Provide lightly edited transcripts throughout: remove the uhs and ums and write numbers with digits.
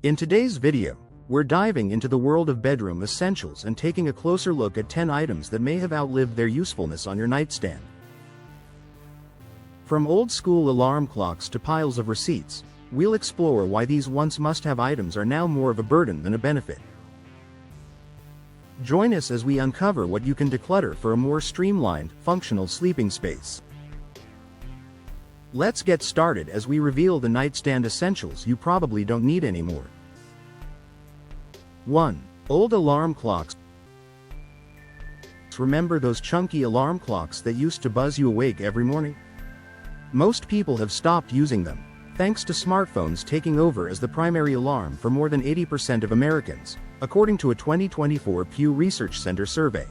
In today's video, we're diving into the world of bedroom essentials and taking a closer look at 10 items that may have outlived their usefulness on your nightstand. From old-school alarm clocks to piles of receipts, we'll explore why these once must-have items are now more of a burden than a benefit. Join us as we uncover what you can declutter for a more streamlined, functional sleeping space. Let's get started as we reveal the nightstand essentials you probably don't need anymore. 1. Old alarm clocks. Remember those chunky alarm clocks that used to buzz you awake every morning? Most people have stopped using them, thanks to smartphones taking over as the primary alarm for more than 80% of Americans, according to a 2024 Pew Research Center survey.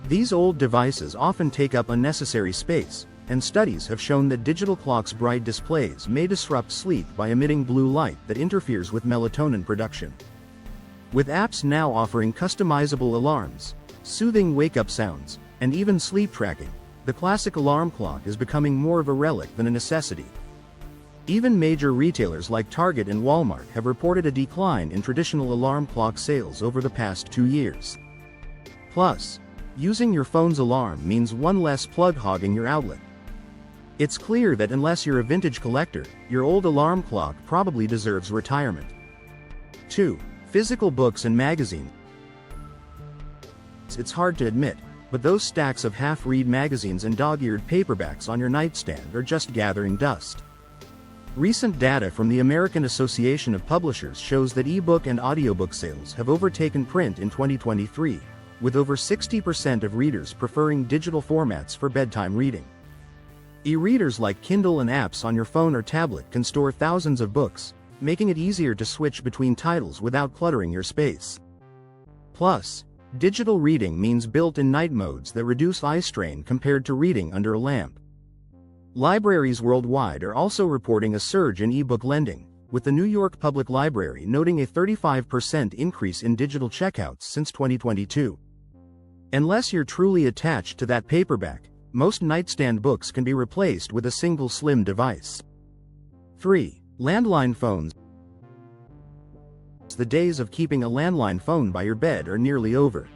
These old devices often take up unnecessary space, and studies have shown that digital clocks' bright displays may disrupt sleep by emitting blue light that interferes with melatonin production. With apps now offering customizable alarms, soothing wake-up sounds, and even sleep tracking, the classic alarm clock is becoming more of a relic than a necessity. Even major retailers like Target and Walmart have reported a decline in traditional alarm clock sales over the past 2 years. Plus, using your phone's alarm means one less plug hogging your outlet. It's clear that unless you're a vintage collector, your old alarm clock probably deserves retirement. 2. Physical books and magazines. It's hard to admit, but those stacks of half-read magazines and dog-eared paperbacks on your nightstand are just gathering dust. Recent data from the American Association of Publishers shows that ebook and audiobook sales have overtaken print in 2023, with over 60% of readers preferring digital formats for bedtime reading. E-readers like Kindle and apps on your phone or tablet can store thousands of books, making it easier to switch between titles without cluttering your space. Plus, digital reading means built-in night modes that reduce eye strain compared to reading under a lamp. Libraries worldwide are also reporting a surge in e-book lending, with the New York Public Library noting a 35% increase in digital checkouts since 2022. Unless you're truly attached to that paperback, most nightstand books can be replaced with a single slim device. 3. Landline phones. The days of keeping a landline phone by your bed are nearly over.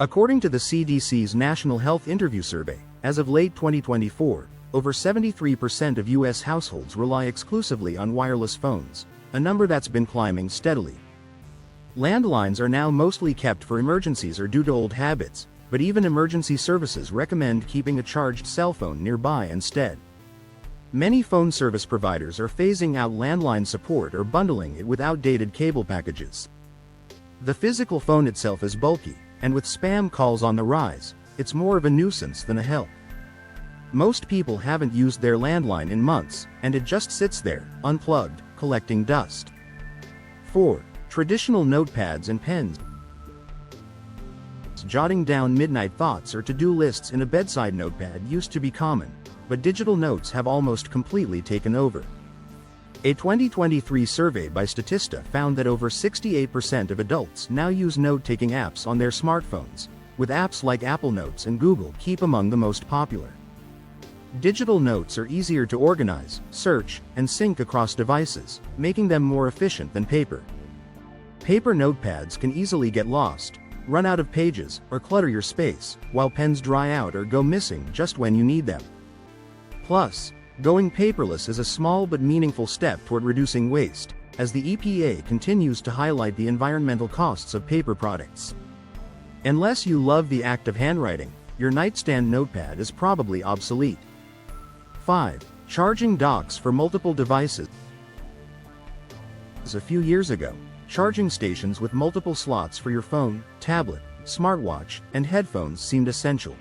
According to the CDC's National Health Interview Survey, as of late 2024, over 73% of U.S. households rely exclusively on wireless phones, a number that's been climbing steadily. Landlines are now mostly kept for emergencies or due to old habits, but even emergency services recommend keeping a charged cell phone nearby instead. Many phone service providers are phasing out landline support or bundling it with outdated cable packages. The physical phone itself is bulky, and with spam calls on the rise, it's more of a nuisance than a help. Most people haven't used their landline in months, and it just sits there, unplugged, collecting dust. 4. Traditional notepads and pens. Jotting down midnight thoughts or to-do lists in a bedside notepad used to be common, but digital notes have almost completely taken over. A 2023 survey by Statista found that over 68% of adults now use note-taking apps on their smartphones, with apps like Apple Notes and Google Keep among the most popular. Digital notes are easier to organize, search, and sync across devices, making them more efficient than paper. Paper notepads can easily get lost, run out of pages, or clutter your space, while pens dry out or go missing just when you need them. Plus, going paperless is a small but meaningful step toward reducing waste, as the EPA continues to highlight the environmental costs of paper products. Unless you love the act of handwriting, your nightstand notepad is probably obsolete. 5. Charging docks for multiple devices. A few years ago, charging stations with multiple slots for your phone, tablet, smartwatch, and headphones seemed essential.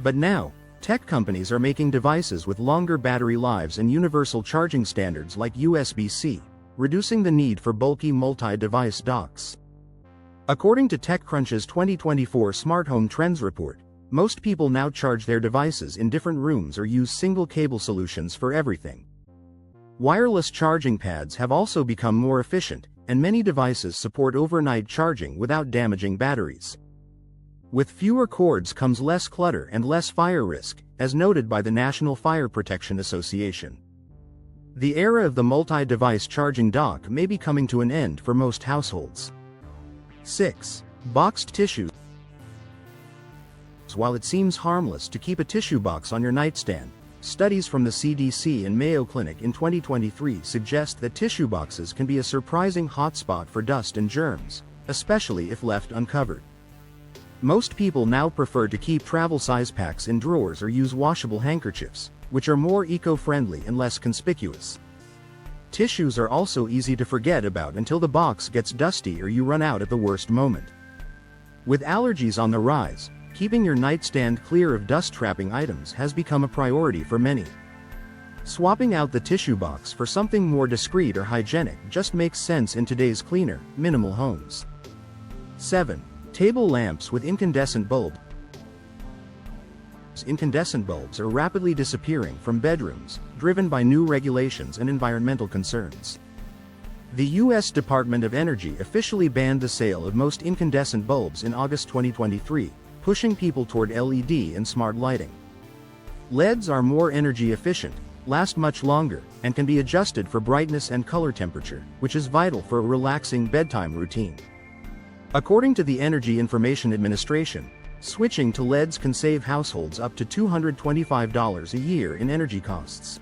But now, tech companies are making devices with longer battery lives and universal charging standards like USB-C, reducing the need for bulky multi-device docks. According to TechCrunch's 2024 Smart Home Trends report, most people now charge their devices in different rooms or use single cable solutions for everything. Wireless charging pads have also become more efficient, and many devices support overnight charging without damaging batteries. With fewer cords comes less clutter and less fire risk, as noted by the National Fire Protection Association. The era of the multi-device charging dock may be coming to an end for most households. 6. Boxed tissues. While it seems harmless to keep a tissue box on your nightstand, studies from the CDC and Mayo Clinic in 2023 suggest that tissue boxes can be a surprising hotspot for dust and germs, especially if left uncovered. Most people now prefer to keep travel-size packs in drawers or use washable handkerchiefs, which are more eco-friendly and less conspicuous. Tissues are also easy to forget about until the box gets dusty or you run out at the worst moment. With allergies on the rise, keeping your nightstand clear of dust-trapping items has become a priority for many. Swapping out the tissue box for something more discreet or hygienic just makes sense in today's cleaner, minimal homes. 7. Table lamps with incandescent bulb. Incandescent bulbs are rapidly disappearing from bedrooms, driven by new regulations and environmental concerns. The U.S. Department of Energy officially banned the sale of most incandescent bulbs in August 2023, pushing people toward LED and smart lighting. LEDs are more energy efficient, last much longer, and can be adjusted for brightness and color temperature, which is vital for a relaxing bedtime routine. According to the Energy Information Administration, switching to LEDs can save households up to $225 a year in energy costs.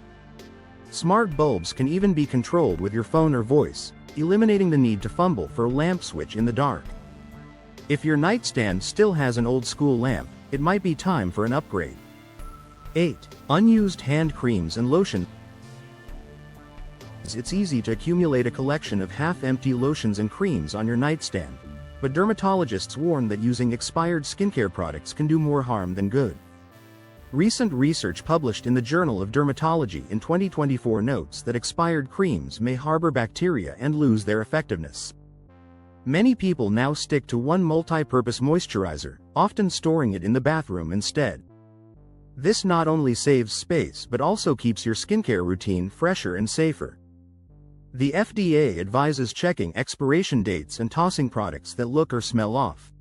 Smart bulbs can even be controlled with your phone or voice, eliminating the need to fumble for a lamp switch in the dark. If your nightstand still has an old-school lamp, it might be time for an upgrade. 8. Unused hand creams and lotion. It's easy to accumulate a collection of half-empty lotions and creams on your nightstand, but dermatologists warn that using expired skincare products can do more harm than good. Recent research published in the Journal of Dermatology in 2024 notes that expired creams may harbor bacteria and lose their effectiveness. Many people now stick to one multi-purpose moisturizer, often storing it in the bathroom instead. This not only saves space but also keeps your skincare routine fresher and safer. The FDA advises checking expiration dates and tossing products that look or smell off.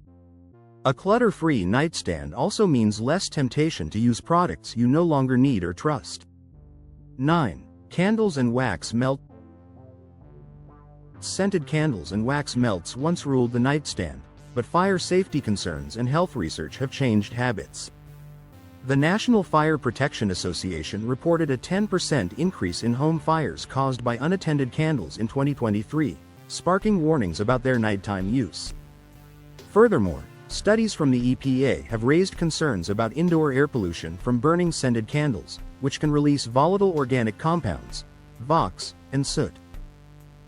A clutter-free nightstand also means less temptation to use products you no longer need or trust. 9. Candles and wax melt. Scented candles and wax melts once ruled the nightstand, but fire safety concerns and health research have changed habits. The National Fire Protection Association reported a 10% increase in home fires caused by unattended candles in 2023, sparking warnings about their nighttime use. Furthermore, studies from the EPA have raised concerns about indoor air pollution from burning scented candles, which can release volatile organic compounds, VOCs, and soot.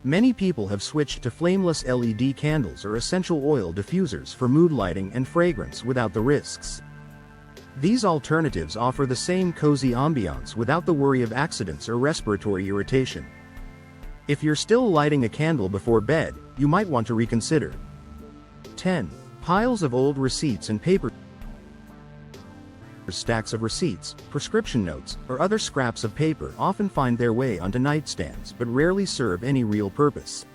Many people have switched to flameless LED candles or essential oil diffusers for mood lighting and fragrance without the risks. These alternatives offer the same cozy ambiance without the worry of accidents or respiratory irritation. If you're still lighting a candle before bed, you might want to reconsider. 10. Piles of old receipts and paper. Stacks of receipts, prescription notes, or other scraps of paper often find their way onto nightstands but rarely serve any real purpose.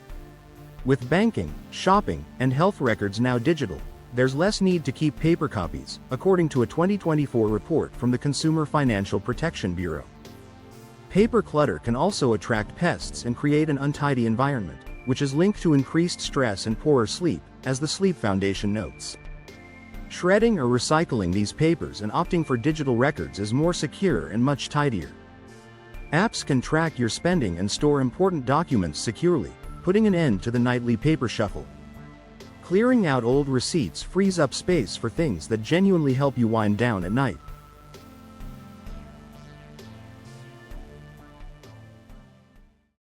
With banking, shopping, and health records now digital, there's less need to keep paper copies, according to a 2024 report from the Consumer Financial Protection Bureau. Paper clutter can also attract pests and create an untidy environment, which is linked to increased stress and poorer sleep, as the Sleep Foundation notes. Shredding or recycling these papers and opting for digital records is more secure and much tidier. Apps can track your spending and store important documents securely, putting an end to the nightly paper shuffle. Clearing out old receipts frees up space for things that genuinely help you wind down at night.